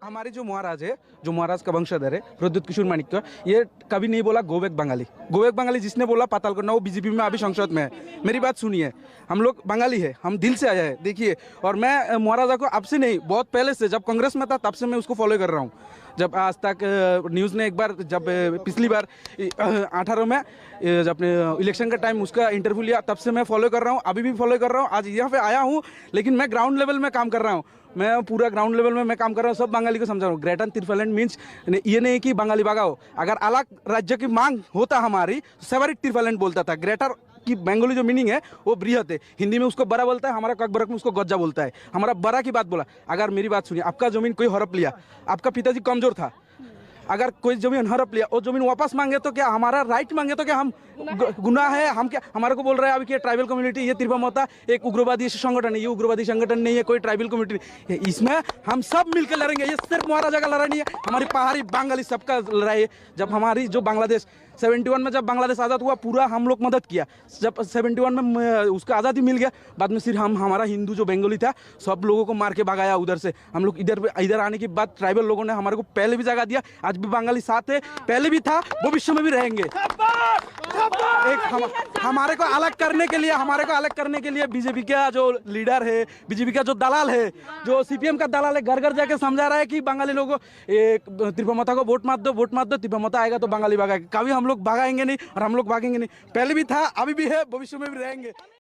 हमारे जो महाराज है, जो महाराज का वंशधर है प्रद्युत किशोर माणिक्य, ये कभी नहीं बोला go back Bengali. Go back Bengali जिसने बोला पाताल करना, वो बीजेपी में अभी संसद में है। मेरी बात सुनिए, हम लोग बंगाली है, हम दिल से आया है, देखिए। और मैं महाराजा को अब से नहीं, बहुत पहले से, जब कांग्रेस में था तब से मैं उसको फॉलो कर रहा हूँ। जब आज तक न्यूज़ ने एक बार, जब पिछली बार 18 में जब इलेक्शन का टाइम उसका इंटरव्यू लिया, तब से मैं फॉलो कर रहा हूँ, अभी भी फॉलो कर रहा हूँ। आज यहाँ पे आया हूँ, लेकिन मैं ग्राउंड लेवल में काम कर रहा हूँ। मैं पूरा ग्राउंड लेवल में मैं काम कर रहा हूँ, सब बंगाली को समझा रहा हूँ। ग्रेटर त्रिफलैंड मीन्स ये नहीं कि बंगाली भगाओ। अगर अलग राज्य की मांग होता हमारी, सेवरिक त्रिफलैंड बोलता था। ग्रेटर की बंगाली जो मीनिंग है वो बृहत है, हिंदी में उसको बड़ा बोलता है, हमारा ककबरक में उसको गज्जा बोलता है। हमारा बड़ा की बात बोला। अगर मेरी बात सुनिए, आपका जमीन कोई हड़प लिया, आपका पिताजी कमजोर था, अगर कोई जमीन हड़प लिया, वो जमीन वापस मांगे तो क्या हमारा राइट मांगे तो क्या हम गुनाह है? हम क्या हमारे को बोल रहे हैं अभी कि ट्राइबल कम्युनिटी, ये त्रिभुवता एक उग्रवादी संगठन है, ये उग्रवादी संगठन नहीं है, कोई ट्राइबल कम्युनिटी नहीं है। इसमें हम सब मिलकर लड़ेंगे। ये सिर्फ महाराजा का लड़ाई नहीं है, हमारी पहाड़ी बंगाली सबका लड़ाई है। जब हमारी जो बांग्लादेश 71 में जब बांग्लादेश आज़ाद हुआ, पूरा हम लोग मदद किया। जब 71 में उसका आज़ादी मिल गया, बाद में सिर्फ हमारा हिंदू जो बंगाली था, सब लोगों को मार के भगाया उधर से। हम लोग इधर आने के बाद ट्राइबल लोगों ने हमारे को पहले भी जगह दिया। आज भी बंगाली साथ है, पहले भी था, भविष्य में भी रहेंगे। हमारे को अलग करने के लिए बीजेपी का जो लीडर है, बीजेपी का जो दलाल है, जो सीपीएम का दलाल है, घर घर जाके समझा रहा है कि बंगाली लोगों त्रिभुवता को वोट मत दो, त्रिभुवता आएगा तो बंगाली भागेगा। कभी हम लोग भागाएंगे नहीं और हम लोग भागेंगे नहीं। पहले भी था, अभी भी है, भविष्य में भी रहेंगे।